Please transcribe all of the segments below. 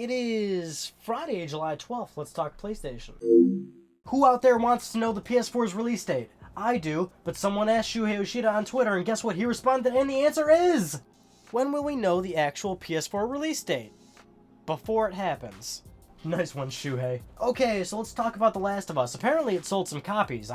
It is Friday, July 12th. Let's talk PlayStation. Who out there wants to know the PS4's release date? I do, but someone asked Shuhei Yoshida on Twitter, and guess what? He responded, and the answer is... When will we know the actual PS4 release date? Before it happens. Nice one, Shuhei. Okay, so let's talk about The Last of Us. Apparently it sold some copies.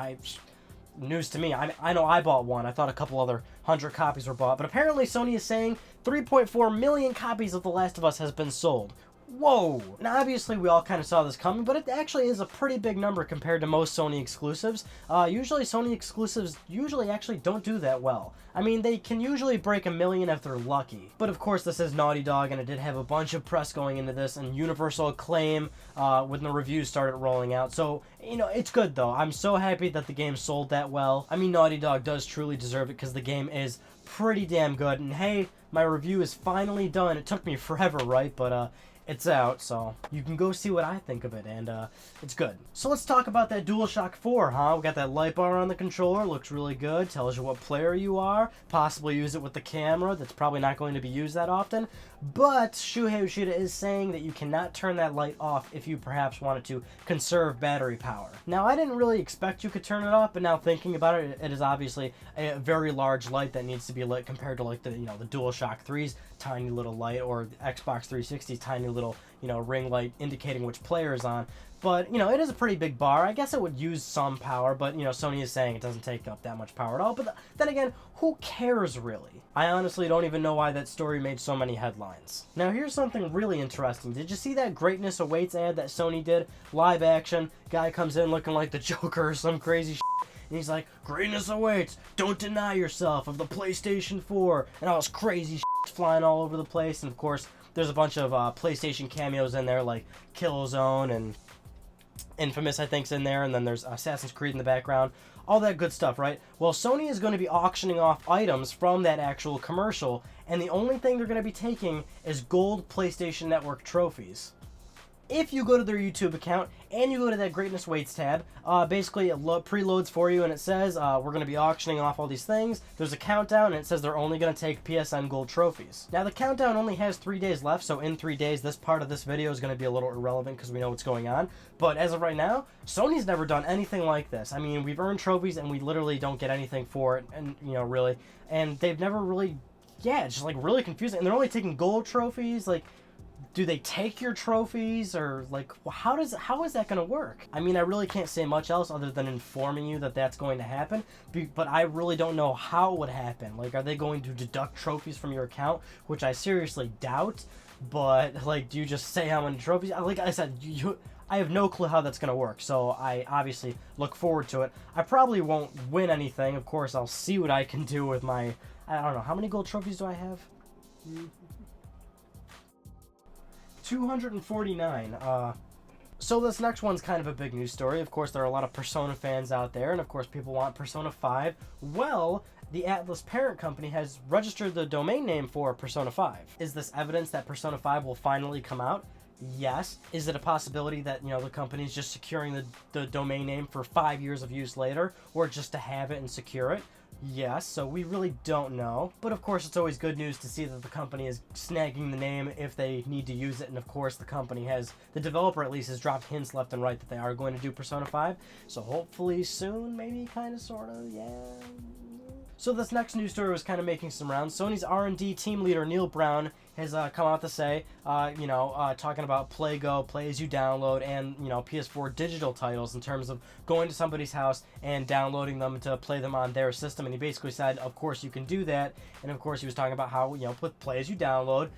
News to me. I know I bought one. I thought a couple other 100 copies were bought, but apparently Sony is saying 3.4 million copies of The Last of Us has been sold. Whoa! Now obviously we all kind of saw this coming, but it actually is a pretty big number compared to most Sony exclusives. Usually Sony exclusives actually don't do that well. I mean, they can usually break 1 million if they're lucky. But of course this is Naughty Dog, and it did have a bunch of press going into this, and universal acclaim when the reviews started rolling out. So, you know, it's good though. I'm so happy that the game sold that well. I mean, Naughty Dog does truly deserve it because the game is pretty damn good. And hey, my review is finally done. It took me forever, right? But, it's out, so you can go see what I think of it, and it's good. So let's talk about that Dualshock 4, huh? We got that light bar on the controller, looks really good, tells you what player you are, possibly use it with the camera, that's probably not going to be used that often, but Shuhei Yoshida is saying that you cannot turn that light off if you perhaps wanted to conserve battery power. Now, I didn't really expect you could turn it off, but now thinking about it, it is obviously a very large light that needs to be lit compared to like the, you know, the DualShock 3's tiny little light, or the Xbox 360's tiny little, you know, ring light indicating which player is on. But, you know, it is a pretty big bar. I guess it would use some power, but, you know, Sony is saying it doesn't take up that much power at all. But then again, who cares, really? I honestly don't even know why that story made so many headlines. Now, here's something really interesting. Did you see that Greatness Awaits ad that Sony did? Live action. Guy comes in looking like the Joker or some crazy shit. And he's like, greatness awaits, don't deny yourself of the PlayStation 4. And all this crazy shit flying all over the place. And of course, there's a bunch of PlayStation cameos in there, like Killzone and Infamous, I think's in there. And then there's Assassin's Creed in the background. All that good stuff, right? Well, Sony is going to be auctioning off items from that actual commercial. And the only thing they're going to be taking is gold PlayStation Network trophies. If you go to their YouTube account and you go to that Greatness Waits tab, basically it preloads for you and it says we're going to be auctioning off all these things. There's a countdown and it says they're only going to take PSN Gold trophies. Now the countdown only has 3 days left, so in 3 days this part of this video is going to be a little irrelevant because we know what's going on. But as of right now, Sony's never done anything like this. I mean, we've earned trophies and we literally don't get anything for it, and you know, really. And they've never really, yeah, it's just like really confusing. And they're only taking gold trophies, like... Do they take your trophies, or like how is that going to work? I mean, I really can't say much else other than informing you that that's going to happen, but I really don't know how it would happen. Like, are they going to deduct trophies from your account, which I seriously doubt, but like, do you just say how many trophies? Like I said, I have no clue how that's going to work, so I obviously look forward to it. I probably won't win anything. Of course, I'll see what I can do with my, I don't know, how many gold trophies do I have? 249. So this next one's kind of a big news story. Of course, there are a lot of Persona fans out there, and of course, people want Persona 5. Well, the Atlas parent company has registered the domain name for Persona 5. Is this evidence that Persona 5 will finally come out? Yes. Is it a possibility that, you know, the company's just securing the domain name for 5 years of use later, or just to have it and secure it? Yes, so we really don't know. But of course, it's always good news to see that the company is snagging the name if they need to use it. And of course, the company has, the developer at least, has dropped hints left and right that they are going to do Persona 5. So hopefully soon, maybe, kind of, sort of, yeah. So this next news story was kind of making some rounds. Sony's R&D team leader, Neil Brown, has come out to say, talking about Play Go, Play As You Download, and, you know, PS4 digital titles in terms of going to somebody's house and downloading them to play them on their system. And he basically said, of course, you can do that. And, of course, he was talking about how, you know, with Play As You Download,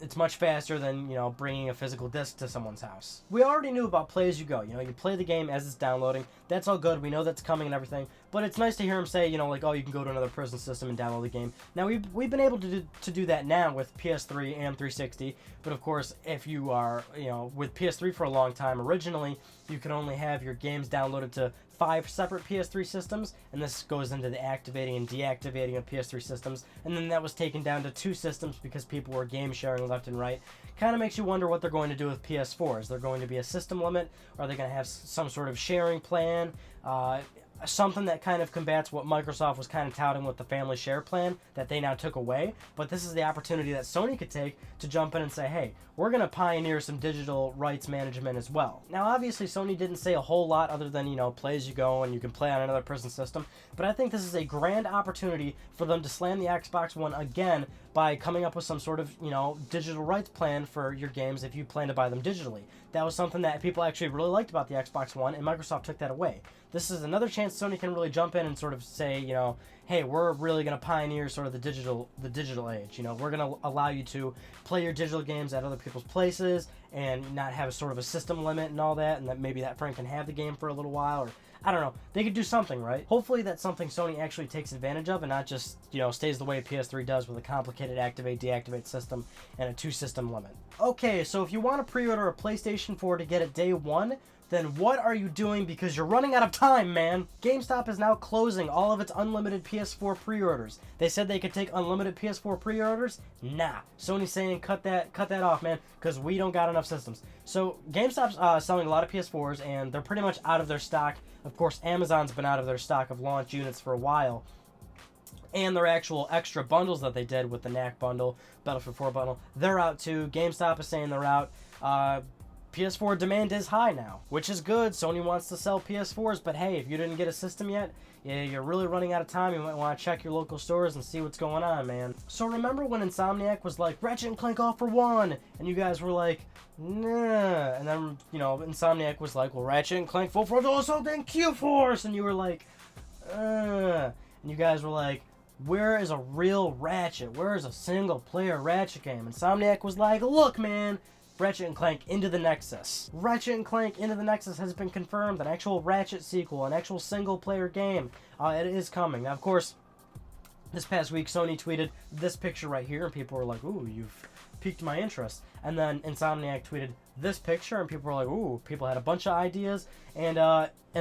it's much faster than, you know, bringing a physical disc to someone's house. We already knew about Play As You Go. You know, you play the game as it's downloading. That's all good. We know that's coming and everything. But it's nice to hear him say, you know, like, oh, you can go to another person's system and download the game. Now, we've been able to do that now with PS3 and 360. But, of course, if you are, you know, with PS3 for a long time, originally, you could only have your games downloaded to 5 separate PS3 systems, and this goes into the activating and deactivating of PS3 systems, and then that was taken down to 2 systems because people were game sharing left and right. Kind of makes you wonder what they're going to do with PS4. Is there going to be a system limit? Are they going to have some sort of sharing plan? something that kind of combats what Microsoft was kind of touting with the family share plan that they now took away. But this is the opportunity that Sony could take to jump in and say, hey, we're going to pioneer some digital rights management as well. Now, obviously, Sony didn't say a whole lot other than, play as you go and you can play on another person's system. But I think this is a grand opportunity for them to slam the Xbox One again by coming up with some sort of, digital rights plan for your games if you plan to buy them digitally. That was something that people actually really liked about the Xbox One, and Microsoft took that away. This is another chance Sony can really jump in and sort of say, hey, we're really going to pioneer sort of the digital age. We're going to allow you to play your digital games at other people's places and not have a sort of a system limit and all that, and that maybe that friend can have the game for a little while, or I don't know. They could do something, right? Hopefully that's something Sony actually takes advantage of and not just, stays the way PS3 does with a complicated activate-deactivate system and a 2-system limit. Okay, so if you want to pre-order a PlayStation 4 to get it day one, then what are you doing? Because you're running out of time, man. Gamestop is now closing all of its unlimited PS4 pre-orders. They said they could take unlimited PS4 pre-orders. Nah. Sony's saying cut that off, man, because we don't got enough systems. So GameStop's selling a lot of PS4s, and they're pretty much out of their stock. Of course, Amazon's been out of their stock of launch units for a while. And their actual extra bundles that they did with the NAC bundle, Battlefield 4 bundle, they're out too. GameStop is saying they're out. PS4 demand is high now, which is good. Sony wants to sell PS4s, but hey, if you didn't get a system yet, you're really running out of time. You might want to check your local stores and see what's going on, man. So remember when Insomniac was like, Ratchet & Clank All for One, and you guys were like, nah, and then, Insomniac was like, well, Ratchet & Clank Full Frontal Assault and Q-Force, and you were like, and you guys were like, where is a real Ratchet? Where is a single-player Ratchet game? Insomniac was like, look, man, Ratchet & Clank Into the Nexus. Ratchet & Clank Into the Nexus has been confirmed, an actual Ratchet sequel, an actual single-player game. It is coming. Now, of course, this past week, Sony tweeted this picture right here, and people were like, ooh, you've piqued my interest. And then Insomniac tweeted this picture, and people were like, ooh, people had a bunch of ideas, and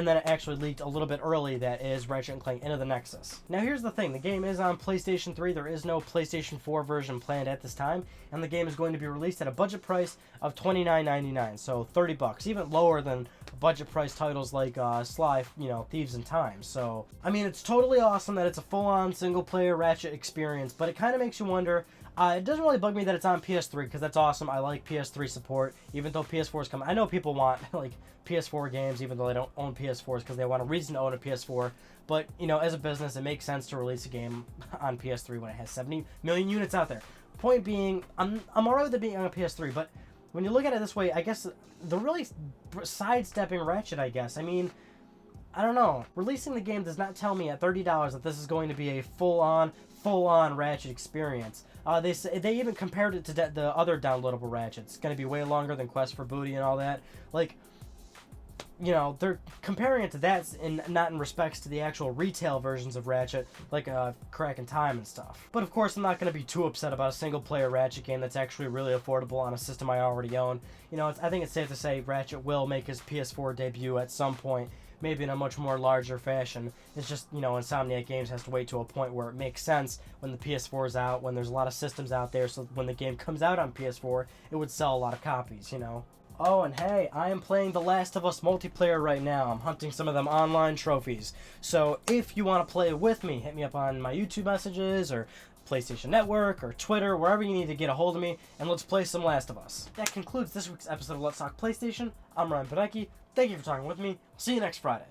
then it actually leaked a little bit early that is Ratchet & Clank Into the Nexus. Now here's the thing, the game is on PlayStation 3, there is no PlayStation 4 version planned at this time, and the game is going to be released at a budget price of $29.99, so $30, even lower than budget price titles like Sly, Thieves in Time. So, I mean, it's totally awesome that it's a full-on single-player Ratchet experience, but it kind of makes you wonder. It doesn't really bug me that it's on PS3, because that's awesome. I like PS3 support, even though PS4 is coming. I know people want, like, PS4 games, even though they don't own PS4s, because they want a reason to own a PS4. But, as a business, it makes sense to release a game on PS3 when it has 70 million units out there. Point being, I'm alright with it being on a PS3, but when you look at it this way, I guess they're really sidestepping Ratchet, I guess. I mean, I don't know. Releasing the game does not tell me at $30 that this is going to be a full-on Ratchet experience. They even compared it to the other downloadable Ratchet. It's going to be way longer than Quest for Booty and all that. Like, they're comparing it to that and not in respects to the actual retail versions of Ratchet, like Crack in Time and stuff. But of course, I'm not going to be too upset about a single-player Ratchet game that's actually really affordable on a system I already own. I think it's safe to say Ratchet will make his PS4 debut at some point, maybe in a much more larger fashion. It's just, Insomniac Games has to wait to a point where it makes sense when the PS4 is out, when there's a lot of systems out there, so when the game comes out on PS4, it would sell a lot of copies, Oh, and hey, I am playing The Last of Us multiplayer right now. I'm hunting some of them online trophies. So if you want to play with me, hit me up on my YouTube messages or PlayStation Network or Twitter, wherever you need to get a hold of me, and let's play some Last of Us. That concludes this week's episode of Let's Talk PlayStation. I'm Ryan Podecki. Thank you for talking with me. See you next Friday.